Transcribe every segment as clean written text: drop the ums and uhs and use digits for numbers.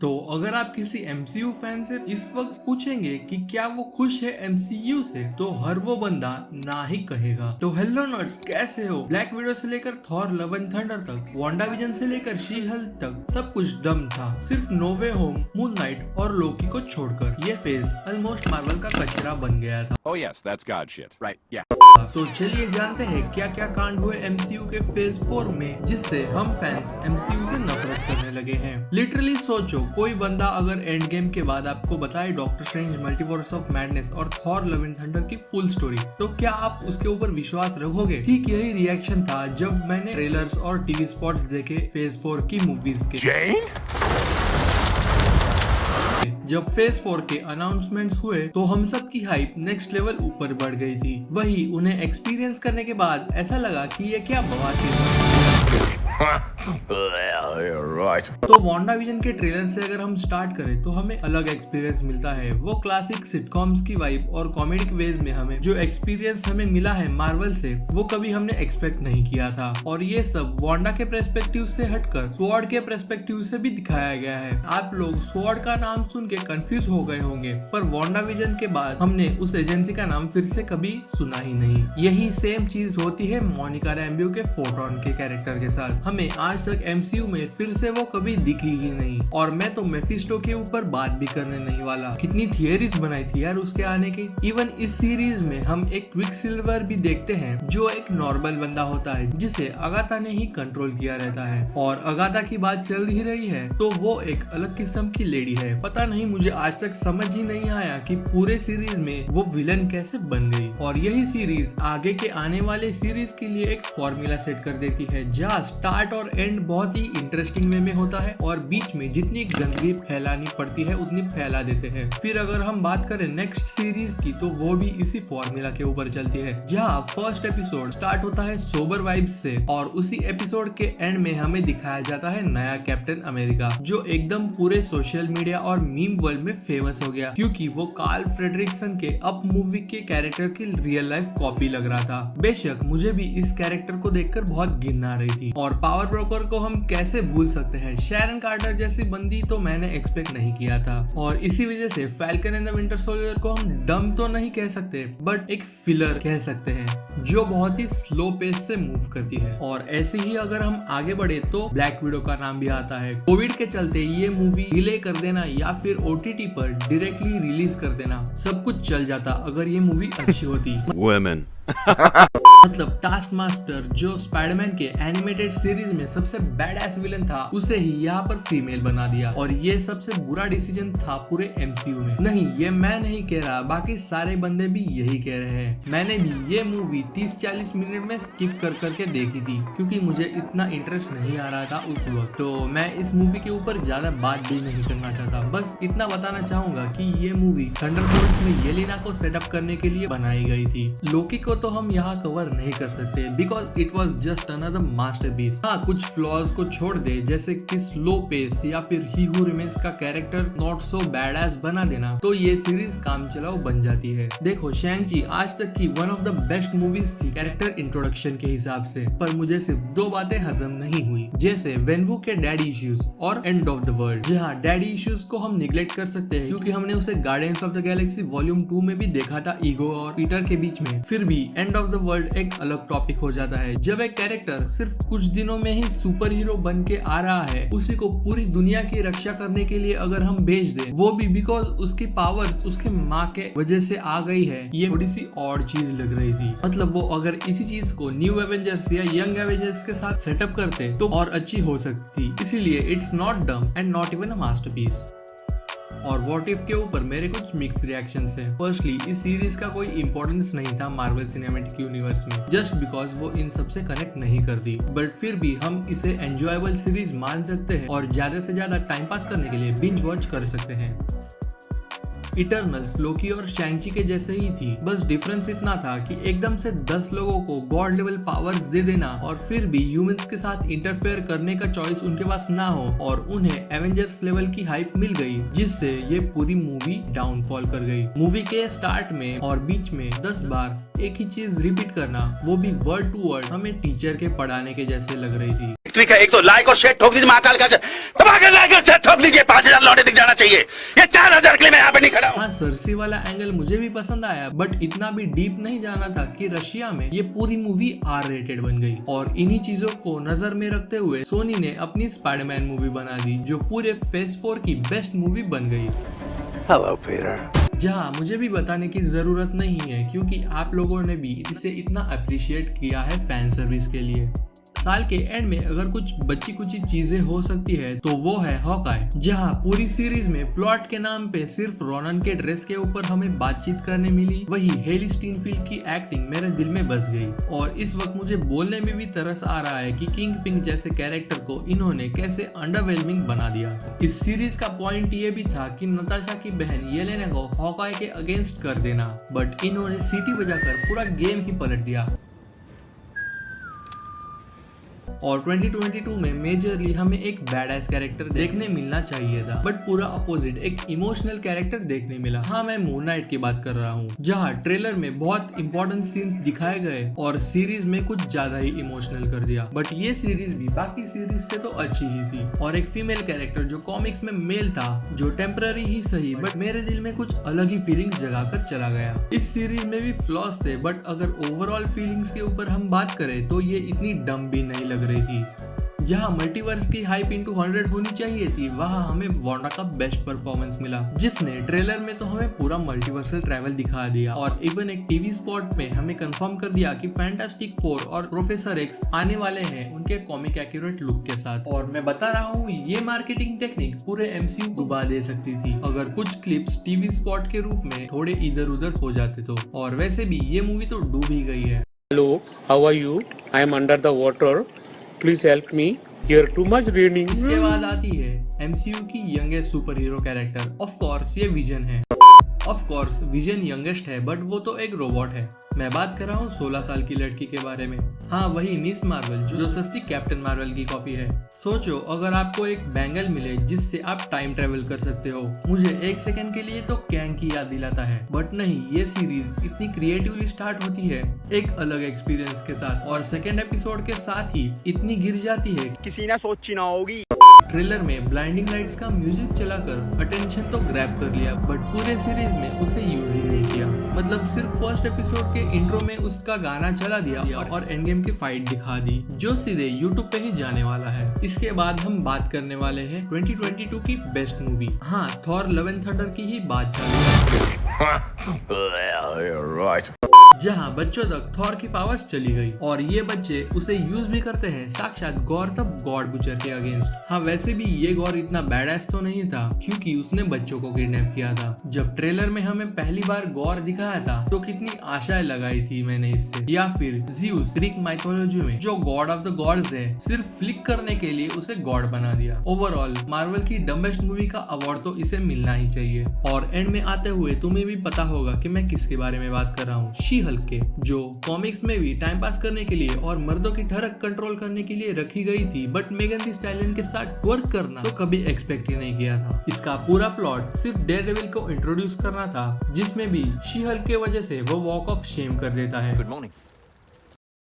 तो अगर आप किसी MCU फैन से इस वक्त पूछेंगे कि क्या वो खुश है MCU से, तो हर वो बंदा ना ही कहेगा। तो हेलो नर्ड्स, कैसे हो? ब्लैक विडो से लेकर थॉर लव एंड थंडर तक, वांडा विजन से लेकर शी हल्क तक सब कुछ डम था। सिर्फ नो वे होम, मून नाइट और लोकी को छोड़कर ये फेज ऑलमोस्ट मार्वल का कचरा बन गया था। Oh yes, that's God shit. Right, yeah. तो चलिए जानते हैं क्या क्या कांड हुए MCU के फेज 4 में, जिससे हम फैंस MCU से नफरत करने लगे हैं। लिटरली सोचो, कोई बंदा अगर एंड गेम के बाद आपको बताए doctor strange multiverse of madness और थॉर लव एंड थंडर की फुल स्टोरी, तो क्या आप उसके ऊपर विश्वास रखोगे? ठीक यही रिएक्शन था जब मैंने ट्रेलर्स और टीवी स्पॉट्स देखे फेज 4 की मूवीज के। Jane? जब फेज 4 के अनाउंसमेंट्स हुए तो हम सब की हाइप नेक्स्ट लेवल ऊपर बढ़ गई थी। वही उन्हें एक्सपीरियंस करने के बाद ऐसा लगा कि ये क्या बवासीर है। Right. तो वांडा विजन के ट्रेलर से अगर हम स्टार्ट करें तो हमें अलग एक्सपीरियंस मिलता है। वो क्लासिक सिटकॉम्स की वाइब और कॉमेडिक वेज में हमें जो एक्सपीरियंस हमें मिला है मार्वल से, वो कभी हमने एक्सपेक्ट नहीं किया था। और ये सब वांडा के पर्सपेक्टिव से हटकर स्वॉर्ड के पर्सपेक्टिव से भी दिखाया गया है। आप लोग स्वॉर्ड का नाम सुन के कंफ्यूज हो गए होंगे, पर वांडा विजन के बाद हमने उस एजेंसी का नाम फिर से कभी सुना ही नहीं। यही सेम चीज होती है मोनिका रैम्बो के फोटोन के कैरेक्टर के साथ। हमें आज तक MCU में फिर से वो कभी दिखी ही नहीं। और मैं तो मेफिस्टो के ऊपर बात भी करने नहीं वाला। कितनी थियरीज बनाई थी यार उसके आने की। इवन इस सीरीज में हम एक क्विकसिल्वर भी देखते हैं, जो एक नॉर्मल बंदा होता है जिसे अगाथा ने ही कंट्रोल किया रहता है। और अगाथा की बात चल ही रही है तो वो एक अलग किस्म की लेडी है। पता नहीं, मुझे आज तक समझ ही नहीं आया कि पूरे सीरीज में वो विलन कैसे बन गई। और यही सीरीज आगे के आने वाले सीरीज के लिए एक फॉर्मूला सेट कर देती है, जहाँ स्टार्ट और एंड बहुत ही इंटरेस्टिंग वे में होता है और बीच में जितनी गंदगी फैलानी पड़ती है उतनी फैला देते हैं। फिर अगर हम बात करें नेक्स्ट सीरीज की, तो वो भी इसी फॉर्मूला के ऊपर चलती है, जहाँ फर्स्ट एपिसोड स्टार्ट होता है सोबर वाइब्स से और उसी एपिसोड के एंड में हमें दिखाया जाता है नया कैप्टन अमेरिका, जो एकदम पूरे सोशल मीडिया और मीम वर्ल्ड में फेमस हो गया, क्योंकि वो कार्ल फ्रेडरिक्सन के अप मूवी के कैरेक्टर की रियल लाइफ कॉपी लग रहा था। बेशक मुझे भी इस कैरेक्टर को देखकर बहुत घिन आ रही थी। और पावर ब्रोकर को हम कैसे भूल सकते हैं? शैरन कार्टर जैसी बंदी तो मैंने एक्सपेक्ट नहीं किया था। और इसी वजह से falcon and the winter soldier को हम डम तो नहीं कह सकते, बट एक फिलर कह सकते हैं, जो बहुत ही स्लो पेस से मूव करती है। और ऐसे ही अगर हम आगे बढ़े तो ब्लैक विडो का नाम भी आता है। कोविड के चलते ये मूवी डिले कर देना या फिर OTT पर डायरेक्टली रिलीज कर देना, सब कुछ चल जाता अगर ये मूवी अच्छी होती। Women. मतलब टास्क मास्टर, जो स्पाइडरमैन के एनिमेटेड सीरीज में सबसे बैडएस विलन था, उसे ही यहाँ पर फीमेल बना दिया। और ये सबसे बुरा डिसीजन था पूरे MCU में। नहीं, ये मैं नहीं कह रहा, बाकी सारे बंदे भी यही कह रहे हैं। मैंने भी ये मूवी 30-40 मिनट में स्किप कर करके देखी थी, क्योंकि मुझे इतना इंटरेस्ट नहीं आ रहा था उस वक्त। तो मैं इस मूवी के ऊपर ज्यादा बात भी नहीं करना चाहता, बस इतना बताना चाहूंगा कि ये मूवी थंडरबोल्ट्स में येलेना को सेटअप करने के लिए बनाई गई थी। लोकी को तो हम यहाँ कवर नहीं कर सकते, because it was just another masterpiece. हाँ, कुछ फ्लॉज को छोड़ दे, जैसे कि स्लो पेस या फिर ही हू रिमेन्स का कैरेक्टर नॉट सो बैडएस बना देना, तो ये सीरीज काम चलाओ बन जाती है। देखो, शैंग-ची आज तक की one of the best movies थी कैरेक्टर इंट्रोडक्शन के हिसाब से, पर मुझे सिर्फ 2 बातें हजम नहीं हुई, जैसे वेनवू के डैडी इश्यूज और एंड ऑफ द वर्ल्ड। जहाँ डैडी इश्यूज को हम निग्लेक्ट कर सकते हैं, क्योंकि हमने उसे guardians of the Galaxy volume 2 में भी देखा था, ईगो और पीटर के बीच में। फिर भी एंड ऑफ द वर्ल्ड एक अलग टॉपिक हो जाता है, जब एक कैरेक्टर सिर्फ कुछ दिनों में ही सुपर हीरो बन के आ रहा है, उसी को पूरी दुनिया की रक्षा करने के लिए अगर हम भेज दे, वो भी बिकॉज उसकी पावर्स उसके माँ के वजह से आ गई है, ये थोड़ी सी और चीज लग रही थी। मतलब वो अगर इसी चीज को न्यू एवेंजर्स या यंग एवेंजर्स के साथ सेटअप करते तो और अच्छी हो सकती थी। इसीलिए इट्स नॉट डम and not even a masterpiece. और व्हाट इफ के ऊपर मेरे कुछ मिक्स रिएक्शंस हैं। फर्स्टली, इस सीरीज का कोई इंपॉर्टेंस नहीं था मार्वल सिनेमैटिक यूनिवर्स में, जस्ट बिकॉज वो इन सब से कनेक्ट नहीं करती। बट फिर भी हम इसे एंजॉयबल सीरीज मान सकते हैं और ज्यादा से ज्यादा टाइम पास करने के लिए बिंज वॉच कर सकते हैं। इटर्नल्स लोकी और शैंग-ची के जैसे ही थी, बस डिफरेंस इतना था कि एकदम से 10 लोगों को गॉड लेवल पावर्स दे देना और फिर भी ह्यूमंस के साथ इंटरफेयर करने का चॉइस उनके पास ना हो, और उन्हें एवेंजर्स लेवल की हाइप मिल गई, जिससे ये पूरी मूवी डाउनफॉल कर गई। मूवी के स्टार्ट में और बीच में 10 बार एक ही चीज रिपीट करना, वो भी वर्ड टू वर्ड, हमें टीचर के पढ़ाने के जैसे लग रही थी। ट्रिक है, एक तो लाइक और शेयर ठोक दीजिए, महाकाल का दबाकर लाइक और शेयर ठोक दीजिए, 5000 लौटे दिख जाना चाहिए, ये 4000 के लिए मैं यहाँ पे नहीं खड़ा हूँ। हाँ, सरसी वाला एंगल मुझे भी पसंद आया, बट इतना भी डीप नहीं जाना था कि रशिया में ये पूरी मूवी R-rated बन गई। और इन्हीं चीजों को नजर में रखते हुए सोनी ने अपनी स्पाइडरमैन मूवी बना दी, जो पूरे फेज 4 की बेस्ट मूवी बन गई। Hello, Peter. जहाँ मुझे भी बताने की जरूरत नहीं है, क्योंकि आप लोगों ने भी इसे इतना अप्रिशिएट किया है फैन सर्विस के लिए। साल के एंड में अगर कुछ बच्ची कुची चीजें हो सकती है तो वो है हॉकाय, जहाँ पूरी सीरीज में प्लॉट के नाम पे सिर्फ रोनन के ड्रेस के ऊपर हमें बातचीत करने मिली, वही हेली स्टीनफील्ड की एक्टिंग मेरे दिल में बस गई। और इस वक्त मुझे बोलने में भी तरस आ रहा है कि किंग पिंग जैसे कैरेक्टर को इन्होंने कैसे अंडरवेलमिंग बना दिया। इस सीरीज का पॉइंट ये भी था कि नताशा की बहन येलेना को हॉकाय के अगेंस्ट कर देना, बट इन्होंने सीटी बजाकर पूरा गेम ही पलट दिया। और 2022 में मेजरली हमें एक बैडएस कैरेक्टर देखने मिलना चाहिए था, बट पूरा अपोजिट एक इमोशनल कैरेक्टर देखने मिला। हाँ, मैं मून नाइट की बात कर रहा हूँ, जहाँ ट्रेलर में बहुत इंपॉर्टेंट सीन्स दिखाए गए और सीरीज में कुछ ज्यादा ही इमोशनल कर दिया। बट ये सीरीज भी बाकी सीरीज से तो अच्छी ही थी। और एक फीमेल कैरेक्टर जो कॉमिक्स में मेल था, जो टेम्पररी ही सही बट मेरे दिल में कुछ अलग ही फीलिंग्स जगा कर चला गया। इस सीरीज में भी फ्लॉस थे, बट अगर ओवरऑल फीलिंग्स के ऊपर हम बात करें तो ये इतनी डम भी नहीं लग रही थी। जहां मल्टीवर्स की हाइप इंटू 100 होनी चाहिए थी, वहां हमें वांडा का बेस्ट परफॉर्मेंस मिला, जिसने ट्रेलर में तो हमें पूरा मल्टीवर्सल ट्रैवल दिखा दिया और इवन एक टीवी स्पॉट में हमें कंफर्म कर दिया कि फैंटास्टिक 4 और प्रोफेसर एक्स आने वाले हैं उनके कॉमिक एक्यूरेट लुक के साथ। और मैं बता रहा हूँ, ये मार्केटिंग टेक्निक पूरे MCU डुबा दे सकती थी अगर कुछ क्लिप्स टीवी स्पॉट के रूप में थोड़े इधर उधर हो जाते तो। और वैसे भी ये मूवी तो डूब ही गई है। Hello, how are you? I am under the water. Please help me. Here too much raining. इसके बाद आती है MCU की youngest super hero character. Of course ये विजन है। ऑफ कोर्स विजन यंगेस्ट है, बट वो तो एक रोबोट है। मैं बात कर रहा हूँ 16 साल की लड़की के बारे में। हाँ, वही मिस मार्वल, जो सस्ती कैप्टन मार्वल की कॉपी है। सोचो, अगर आपको एक बैंगल मिले जिससे आप टाइम ट्रेवल कर सकते हो, मुझे एक सेकंड के लिए तो कैंग की याद दिलाता है। बट नहीं, ये सीरीज इतनी क्रिएटिवली स्टार्ट होती है एक अलग एक्सपीरियंस के साथ, और सेकंड एपिसोड के साथ ही इतनी गिर जाती है किसी ने सोची ना होगी। ट्रेलर में ब्लाइंडिंग लाइट्स का म्यूजिक चलाकर अटेंशन तो ग्रैब कर लिया, बट पूरे सीरीज में उसे यूज ही नहीं किया। मतलब सिर्फ फर्स्ट एपिसोड के इंट्रो में उसका गाना चला दिया और एंड गेम की फाइट दिखा दी, जो सीधे यूट्यूब पे ही जाने वाला है। इसके बाद हम बात करने वाले हैं 2022 की बेस्ट मूवी। हाँ, थॉर लव एंड थंडर की ही बात चालू है। Well, you're right. जहाँ बच्चों तक थॉर की पावर्स चली गई और ये बच्चे उसे यूज भी करते हैं साक्षात गॉर द गॉड बुचर के अगेंस्ट। हाँ, वैसे भी ये गॉर इतना बैडएस तो नहीं था, क्योंकि उसने बच्चों को किडनैप किया था। जब ट्रेलर में हमें पहली बार गॉर दिखाया था तो कितनी आशाएं लगाई थी मैंने इससे। या फिर ज़्यूस ग्रीक माइथोलॉजी में जो गॉड ऑफ द गॉड्स है, सिर्फ फ्लिक करने के लिए उसे गॉड बना दिया। ओवरऑल मार्वल की डम्बेस्ट मूवी का अवार्ड तो इसे मिलना ही चाहिए। और एंड में आते हुए तुम्हें भी पता होगा कि मैं किसके बारे में बात कर रहा हूँ, शी हल्क के, जो कॉमिक्स में भी टाइम पास करने के लिए और मर्दों की ठरक कंट्रोल करने के लिए रखी गई थी, बट मेगन थी स्टैलियन के साथ वर्क करना तो कभी एक्सपेक्ट ही नहीं किया था। इसका पूरा प्लॉट सिर्फ डेयरडेविल को इंट्रोड्यूस करना था, जिसमें भी शी हल्क के वजह से वो वॉक ऑफ शेम कर देता है। Good morning.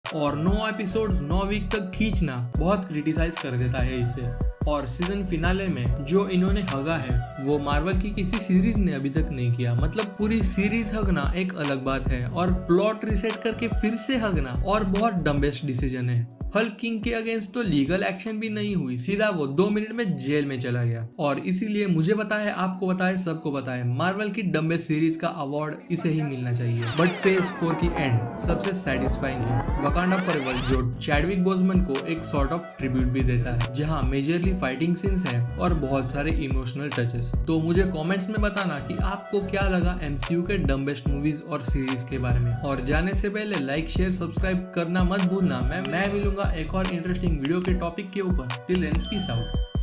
और 9 एपिसोड्स 9 वीक तक खींचना बहुत क्रिटिसाइज कर देता है इसे। और सीजन फिनाले में जो इन्होंने हगा है वो मार्वल की किसी सीरीज ने अभी तक नहीं किया। मतलब पूरी सीरीज हगना एक अलग बात है, और प्लॉट रिसेट करके फिर से हगना और बहुत डम्बेस्ट डिसीजन है। हल्क किंग के अगेंस्ट तो लीगल एक्शन भी नहीं हुई, सीधा वो 2 मिनट में जेल में चला गया। और इसीलिए मुझे पता है, आपको पता है, सबको पता है, मार्वल की डम्बेस्ट सीरीज का अवार्ड इसे ही मिलना चाहिए। बट फेज 4 की एंड सबसे सेटिस्फाइंग है। वकांडा फॉरएवर जो चैडविक बोजमन को एक सॉर्ट ऑफ ट्रिब्यूट भी देता है, जहाँ मेजरली फाइटिंग सीन्स है और बहुत सारे इमोशनल टचेस। तो मुझे कमेंट्स में बताना कि आपको क्या लगा MCU के डम्बेस्ट मूवीज और सीरीज के बारे में। और जाने से पहले लाइक शेयर सब्सक्राइब करना मत भूलना। मैं मिलूंगा एक और इंटरेस्टिंग वीडियो के टॉपिक के ऊपर। Till then, peace out.